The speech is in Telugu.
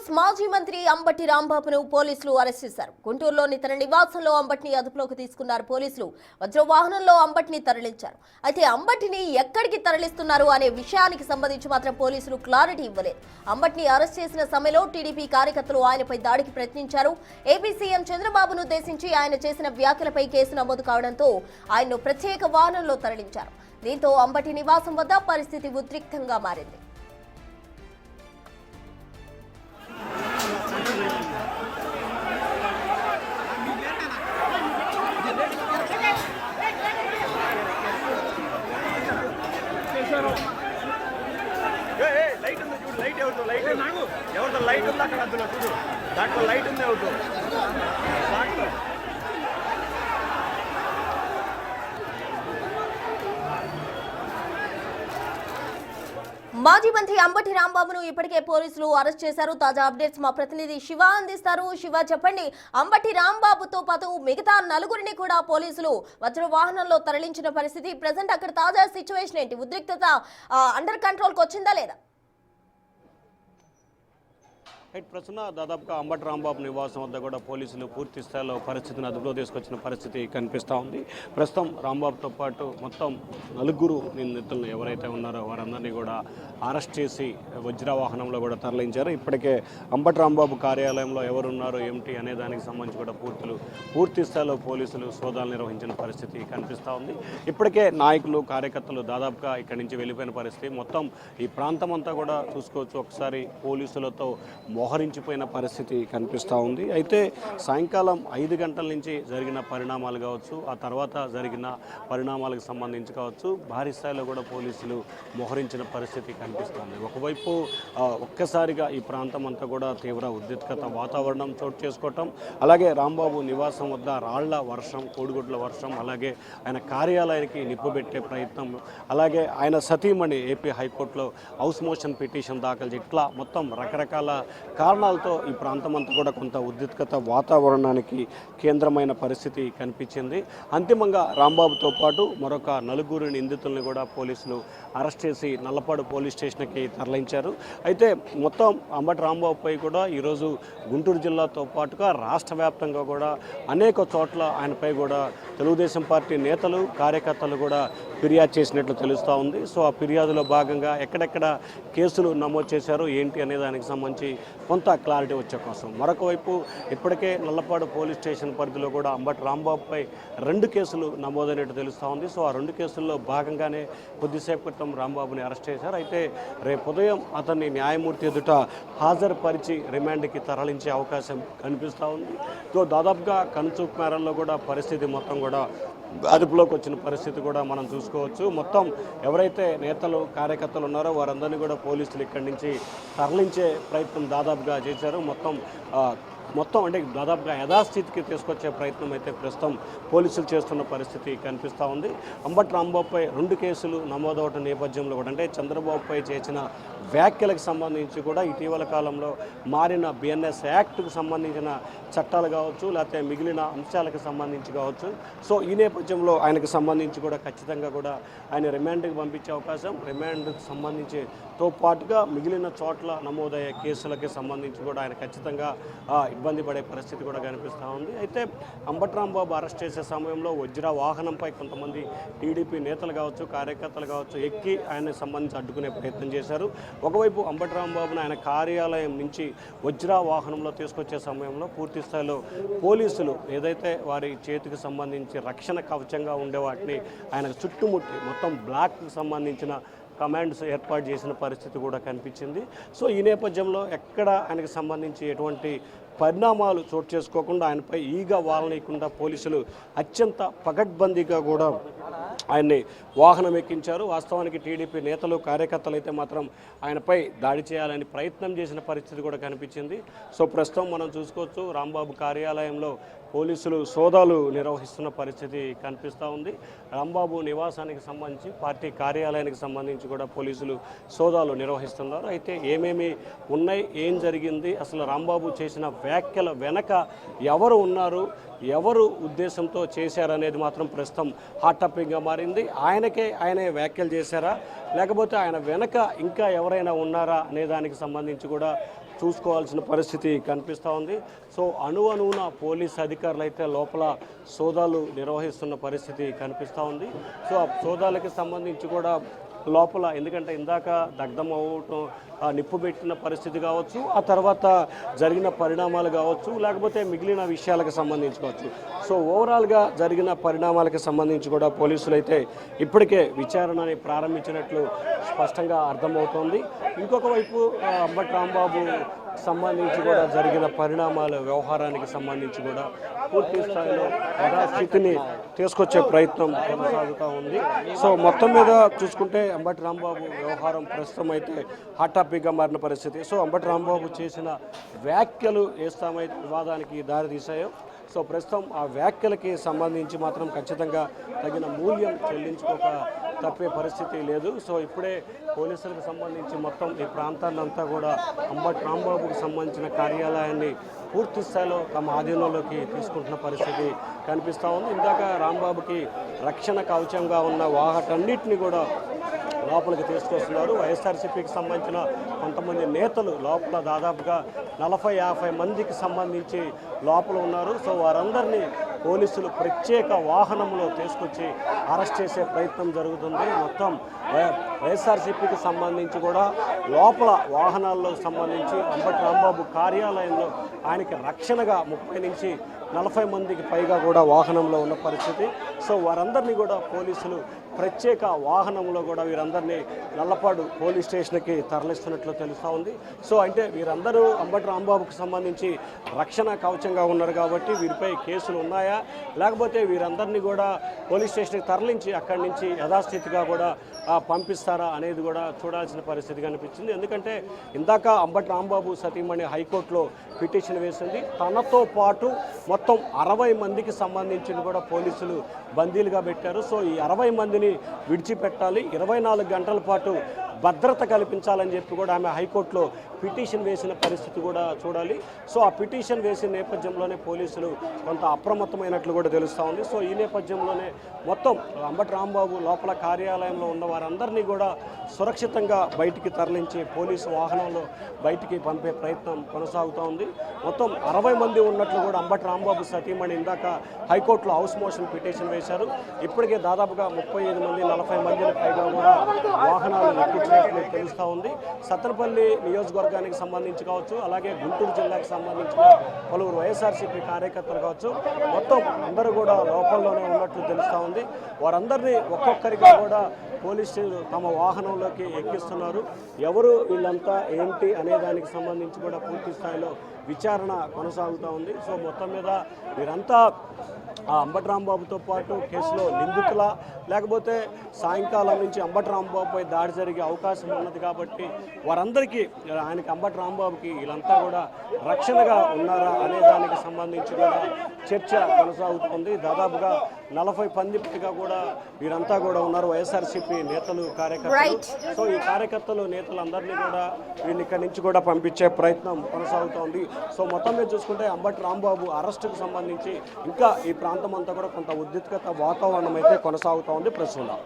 కాంగ్రెస్ మాజీ మంత్రి అంబటి రాంబాబును పోలీసులు అరెస్ట్ చేశారు. గుంటూరులోని తన నివాసంలో అంబటిని అదుపులోకి తీసుకున్నారు పోలీసులు. వజ్ర వాహనంలో అంబటిని తరలించారు. అయితే అంబటిని ఎక్కడికి తరలిస్తున్నారు అనే విషయానికి సంబంధించి మాత్రం పోలీసులు క్లారిటీ ఇవ్వలేదు. అంబటిని అరెస్ట్ చేసిన సమయంలో టీడీపీ కార్యకర్తలు ఆయనపై దాడికి ప్రయత్నించారు. ఏపీ సీఎం చంద్రబాబును ఉద్దేశించి ఆయన చేసిన వ్యాఖ్యలపై కేసు నమోదు కావడంతో ఆయన్ను ప్రత్యేక వాహనంలో తరలించారు. దీంతో అంబటి నివాసం వద్ద పరిస్థితి ఉద్రిక్తంగా మారింది. ఎవరితో లైట్ ఉంది అక్కడ అందులో చూడు, దాంట్లో లైట్ ఉంది అవుతూ దాంట్లో మాజీ మంత్రి అంబటి రాంబాబును ఇప్పటికే పోలీసులు అరెస్ట్ చేశారు. తాజా అప్డేట్స్ మా ప్రతినిధి శివ అందిస్తారు. శివ, చెప్పండి, అంబటి రాంబాబుతో పాటు మిగతా నలుగురిని కూడా పోలీసులు వజ్ర వాహనంలో తరలించిన పరిస్థితి, ప్రజెంట్ అక్కడ తాజా సిచ్యువేషన్ ఏంటి? ఉద్రిక్తత అండర్ కంట్రోల్కి వచ్చిందా లేదా? ప్రస్తుతం దాదాపుగా అంబటి రాంబాబు నివాసం వద్ద కూడా పోలీసులు పూర్తి స్థాయిలో పరిస్థితిని అదుపులో తీసుకొచ్చిన పరిస్థితి కనిపిస్తూ ఉంది. ప్రస్తుతం రాంబాబుతో పాటు మొత్తం నలుగురు నిందితులను ఎవరైతే ఉన్నారో వారందరినీ కూడా అరెస్ట్ చేసి వజ్ర వాహనంలో కూడా తరలించారు. ఇప్పటికే అంబటి రాంబాబు కార్యాలయంలో ఎవరున్నారో ఏమిటి అనే దానికి సంబంధించి కూడా పూర్తి స్థాయిలో పోలీసులు సోదాలు నిర్వహించిన పరిస్థితి కనిపిస్తూ ఉంది. ఇప్పటికే నాయకులు కార్యకర్తలు దాదాపుగా ఇక్కడి నుంచి వెళ్ళిపోయిన పరిస్థితి. మొత్తం ఈ ప్రాంతం అంతా కూడా చూసుకోవచ్చు, ఒకసారి పోలీసులతో మోహరించిపోయిన పరిస్థితి కనిపిస్తూ ఉంది. అయితే సాయంకాలం 5 గంటల నుంచి జరిగిన పరిణామాలు కావచ్చు, ఆ తర్వాత జరిగిన పరిణామాలకు సంబంధించి కావచ్చు, భారీ స్థాయిలో కూడా పోలీసులు మోహరించిన పరిస్థితి కనిపిస్తుంది. ఒకవైపు ఒక్కసారిగా ఈ ప్రాంతం అంతా కూడా తీవ్ర ఉద్రిక్తత వాతావరణం చోటు చేసుకోవటం, అలాగే రాంబాబు నివాసం వద్ద రాళ్ల వర్షం, కోడిగుడ్ల వర్షం, అలాగే ఆయన కార్యాలయానికి నిప్పుబెట్టే ప్రయత్నం, అలాగే ఆయన సతీమణి ఏపీ హైకోర్టులో హౌస్ మోషన్ పిటిషన్ దాఖలు చేసి ఇట్లా మొత్తం రకరకాల కారణాలతో ఈ ప్రాంతం అంతా కూడా కొంత ఉద్రిక్తత వాతావరణానికి కేంద్రమైన పరిస్థితి కనిపించింది. అంతిమంగా రాంబాబుతో పాటు మరొక నలుగురు నిందితుల్ని కూడా పోలీసులు అరెస్ట్ చేసి నల్లపాడు పోలీస్ స్టేషన్కి తరలించారు. అయితే మొత్తం అంబటి రాంబాబుపై కూడా ఈరోజు గుంటూరు జిల్లాతో పాటుగా రాష్ట్ర వ్యాప్తంగా కూడా అనేక చోట్ల ఆయనపై కూడా తెలుగుదేశం పార్టీ నేతలు కార్యకర్తలు కూడా ఫిర్యాదు చేసినట్లు తెలుస్తూ ఉంది. సో ఆ ఫిర్యాదులో భాగంగా ఎక్కడెక్కడ కేసులు నమోదు చేశారు ఏంటి అనే దానికి సంబంధించి కొంత క్లారిటీ వచ్చే కోసం మరొక వైపు ఇప్పటికే నల్లపాడు పోలీస్ స్టేషన్ పరిధిలో కూడా అంబటి రాంబాబుపై 2 కేసులు నమోదైనట్టు తెలుస్తూ ఉంది. సో ఆ 2 కేసుల్లో భాగంగానే కొద్దిసేపు క్రితం రాంబాబుని అరెస్ట్ చేశారు. అయితే రేపు ఉదయం అతన్ని న్యాయమూర్తి ఎదుట హాజరుపరిచి రిమాండ్కి తరలించే అవకాశం కనిపిస్తూ ఉంది. సో దాదాపుగా కనుచూపు మేరల్లో కూడా పరిస్థితి మొత్తం కూడా అదుపులోకి వచ్చిన పరిస్థితి కూడా మనం చూసుకోవచ్చు. మొత్తం ఎవరైతే నేతలు కార్యకర్తలు ఉన్నారో వారందరినీ కూడా పోలీసులు ఇక్కడి నుంచి తరలించే ప్రయత్నం దాదాపుగా చేశారు. మొత్తం అంటే దాదాపుగా యథాస్థితికి తీసుకొచ్చే ప్రయత్నం అయితే ప్రస్తుతం పోలీసులు చేస్తున్న పరిస్థితి కనిపిస్తూ ఉంది. అంబటి రాంబాబుపై 2 కేసులు నమోదవటం నేపథ్యంలో కూడా అంటే చంద్రబాబుపై చేసిన వ్యాఖ్యలకు సంబంధించి కూడా ఇటీవల కాలంలో మారిన బిఎన్ఎస్ యాక్ట్కు సంబంధించిన చట్టాలు కావచ్చు, లేకపోతే మిగిలిన అంశాలకు సంబంధించి కావచ్చు. సో ఈ నేపథ్యంలో ఆయనకు సంబంధించి కూడా ఖచ్చితంగా కూడా ఆయన రిమాండ్కి పంపించే అవకాశం, రిమాండ్కి సంబంధించితో పాటుగా మిగిలిన చోట్ల నమోదయ్యే కేసులకి సంబంధించి కూడా ఆయన ఖచ్చితంగా ఇబ్బంది పడే పరిస్థితి కూడా కనిపిస్తూ ఉంది. అయితే అంబటి రాంబాబు అరెస్ట్ చేసే సమయంలో వజ్ర వాహనంపై కొంతమంది టీడీపీ నేతలు కావచ్చు, కార్యకర్తలు కావచ్చు ఎక్కి ఆయనకు సంబంధించి అడ్డుకునే ప్రయత్నం చేశారు. ఒకవైపు అంబటి రాంబాబును ఆయన కార్యాలయం నుంచి వజ్ర వాహనంలో తీసుకొచ్చే సమయంలో పూర్తి స్థాయిలో పోలీసులు ఏదైతే వారి చేతికి సంబంధించి రక్షణ కవచంగా ఉండే వాటిని ఆయనకు చుట్టుముట్టి మొత్తం బ్లాక్కి సంబంధించిన కమాండ్స్ ఏర్పాటు చేసిన పరిస్థితి కూడా కనిపించింది. సో ఈ నేపథ్యంలో ఎక్కడ ఆయనకు సంబంధించి ఎటువంటి పరిణామాలు చోటు చేసుకోకుండా ఆయనపై ఈగా వాలనీయకుండా పోలీసులు అత్యంత పకడ్బందీగా కూడా ఆయన్ని వాహనం ఎక్కించారు. వాస్తవానికి టీడీపీ నేతలు కార్యకర్తలు అయితే మాత్రం ఆయనపై దాడి చేయాలని ప్రయత్నం చేసిన పరిస్థితి కూడా కనిపించింది. సో ప్రస్తుతం మనం చూసుకోవచ్చు, రాంబాబు కార్యాలయంలో పోలీసులు సోదాలు నిర్వహిస్తున్న పరిస్థితి కనిపిస్తూ ఉంది. రాంబాబు నివాసానికి సంబంధించి పార్టీ కార్యాలయానికి సంబంధించి కూడా పోలీసులు సోదాలు నిర్వహిస్తున్నారు. అయితే ఏమేమి ఉన్నాయి, ఏం జరిగింది, అసలు రాంబాబు చేసిన వ్యాఖ్యల వెనక ఎవరు ఉన్నారు, ఎవరు ఉద్దేశంతో చేశారనేది మాత్రం ప్రస్తుతం హాట్ టాపిక్గా మారింది. ఆయనే వ్యాఖ్యలు చేశారా, లేకపోతే ఆయన వెనక ఇంకా ఎవరైనా ఉన్నారా అనే దానికి సంబంధించి కూడా చూసుకోవాల్సిన పరిస్థితి కనిపిస్తూ ఉంది. సో అణువున పోలీస్ అధికారులు అయితే లోపల సోదాలు నిర్వహిస్తున్న పరిస్థితి కనిపిస్తూ ఉంది. సో ఆ సోదాలకి సంబంధించి కూడా లోపల ఎందుకంటే ఇందాక దగ్ధం అవ్వటం నిప్పు పెట్టిన పరిస్థితి కావచ్చు, ఆ తర్వాత జరిగిన పరిణామాలు కావచ్చు, లేకపోతే మిగిలిన విషయాలకు సంబంధించి కావచ్చు. సో ఓవరాల్గా జరిగిన పరిణామాలకు సంబంధించి కూడా పోలీసులు అయితే ఇప్పటికే విచారణని ప్రారంభించినట్లు స్పష్టంగా అర్థమవుతోంది. ఇంకొక వైపు అంబటి రాంబాబు సంబంధించి కూడా జరిగిన పరిణామాల వ్యవహారానికి సంబంధించి కూడా పూర్తి స్థాయిలో యథాస్థితిని తీసుకొచ్చే ప్రయత్నం కొనసాగుతూ ఉంది. సో మొత్తం మీద చూసుకుంటే అంబటి రాంబాబు వ్యవహారం ప్రస్తుతం అయితే హాట్ టాపిక్గా మారిన పరిస్థితి. సో అంబటి రాంబాబు చేసిన వ్యాఖ్యలు ఏ స్థాయి వివాదానికి దారి తీశాయో, సో ప్రస్తుతం ఆ వ్యాఖ్యలకి సంబంధించి మాత్రం ఖచ్చితంగా తగిన మూల్యం చెల్లించుకోక తప్పే పరిస్థితి లేదు. సో ఇప్పుడే పోలీసులకు సంబంధించి మొత్తం ఈ ప్రాంతాన్నంతా కూడా అంబటి రాంబాబుకు సంబంధించిన కార్యాలయాన్ని పూర్తి స్థాయిలో తమ ఆధీనంలోకి తీసుకుంటున్న పరిస్థితి కనిపిస్తూ ఉంది. ఇందాక రాంబాబుకి రక్షణ కవచంగా ఉన్న వాహటన్నిటిని కూడా లోపలికి తీసుకొస్తున్నారు. వైఎస్ఆర్సీపీకి సంబంధించిన కొంతమంది నేతలు లోపల దాదాపుగా 40-50 మందికి సంబంధించి లోపల ఉన్నారు. సో వారందరినీ పోలీసులు ప్రత్యేక వాహనంలో తీసుకొచ్చి అరెస్ట్ చేసే ప్రయత్నం జరుగుతుంది. మొత్తం వైఎస్ఆర్సీపీకి సంబంధించి కూడా లోపల వాహనాల్లో సంబంధించి అంబటి రాంబాబు కార్యాలయంలో ఆయనకి రక్షణగా 30 నుంచి 40 మందికి పైగా కూడా వాహనంలో ఉన్న పరిస్థితి. సో వారందరినీ కూడా పోలీసులు ప్రత్యేక వాహనంలో కూడా వీరందరినీ నల్లపాడు పోలీస్ స్టేషన్కి తరలిస్తున్నట్లు తెలుస్తూ ఉంది. సో అంటే వీరందరూ అంబటి రాంబాబుకు సంబంధించి రక్షణ కవచంగా ఉన్నారు కాబట్టి వీరిపై కేసులు ఉన్నాయా, లేకపోతే వీరందరినీ కూడా పోలీస్ స్టేషన్కి తరలించి అక్కడి నుంచి యథాస్థితిగా కూడా పంపిస్తారా అనేది కూడా చూడాల్సిన పరిస్థితి కనిపించింది. ఎందుకంటే ఇందాక అంబటి రాంబాబు సతీమణి హైకోర్టులో పిటిషన్ వేసింది. తనతో పాటు మొత్తం 60 మందికి సంబంధించి కూడా పోలీసులు బందీలుగా పెట్టారు. సో ఈ 60 మందిని విడిచిపెట్టాలి, 24 గంటల పాటు భద్రత కల్పించాలని చెప్పి కూడా ఆమె హైకోర్టులో పిటిషన్ వేసిన పరిస్థితి కూడా చూడాలి. సో ఆ పిటిషన్ వేసిన నేపథ్యంలోనే పోలీసులు కొంత అప్రమత్తమైనట్లు కూడా తెలుస్తూ ఉంది. సో ఈ నేపథ్యంలోనే మొత్తం అంబటి రాంబాబు లోపల కార్యాలయంలో ఉన్న వారందరినీ కూడా సురక్షితంగా బయటికి తరలించి పోలీసు వాహనంలో బయటికి పంపే ప్రయత్నం కొనసాగుతూ ఉంది. మొత్తం 60 మంది ఉన్నట్లు కూడా అంబటి రాంబాబు సతీమణి ఇందాక హైకోర్టులో హౌస్ మోషన్ పిటిషన్ వేశారు. ఇప్పటికే దాదాపుగా 35 మంది 40 మందిని పైగా కూడా వాహనాలు ఎక్కించినట్లు తెలుస్తూ ఉంది. సత్తెనపల్లి నియోజకవర్గానికి సంబంధించి కావచ్చు, అలాగే గుంటూరు జిల్లాకు సంబంధించిన పలువురు వైఎస్ఆర్సీపీ కార్యకర్తలు కావచ్చు, మొత్తం అందరూ కూడా లోపల్లోనే ఉన్నట్లు తెలుస్తూ ఉంది. వారందరినీ ఒక్కొక్కరిగా కూడా పోలీసులు తమ వాహనంలోకి ఎక్కిస్తున్నారు. ఎవరు వీళ్ళంతా ఏంటి అనే దానికి సంబంధించి కూడా పూర్తి స్థాయిలో విచారణ కొనసాగుతూ ఉంది. సో మొత్తం మీద వీరంతా అంబటి రాంబాబుతో పాటు కేసులో నిందితుల, లేకపోతే సాయంకాలం నుంచి అంబటి రాంబాబుపై దాడి జరిగే అవకాశం ఉన్నది కాబట్టి వారందరికీ ఆయనకి అంబటి రాంబాబుకి వీళ్ళంతా కూడా రక్షణగా ఉన్నారా అనే దానికి సంబంధించి కూడా చర్చ కొనసాగుతుంది. దాదాపుగా 40 మందిగా కూడా వీరంతా కూడా ఉన్నారు వైఎస్ఆర్సీపీ నేతలు, కార్యకర్తలు. సో ఈ కార్యకర్తలు నేతలందరినీ కూడా వీళ్ళని ఇక్కడి నుంచి కూడా పంపించే ప్రయత్నం కొనసాగుతోంది. సో మొత్తం మీద చూసుకుంటే అంబటి రాంబాబు అరెస్టుకు సంబంధించి ఇంకా ఈ ప్రాంతం అంతా కూడా కొంత ఉద్రిక్తత వాతావరణం అయితే కొనసాగుతూ ఉంది ప్రస్తుతం.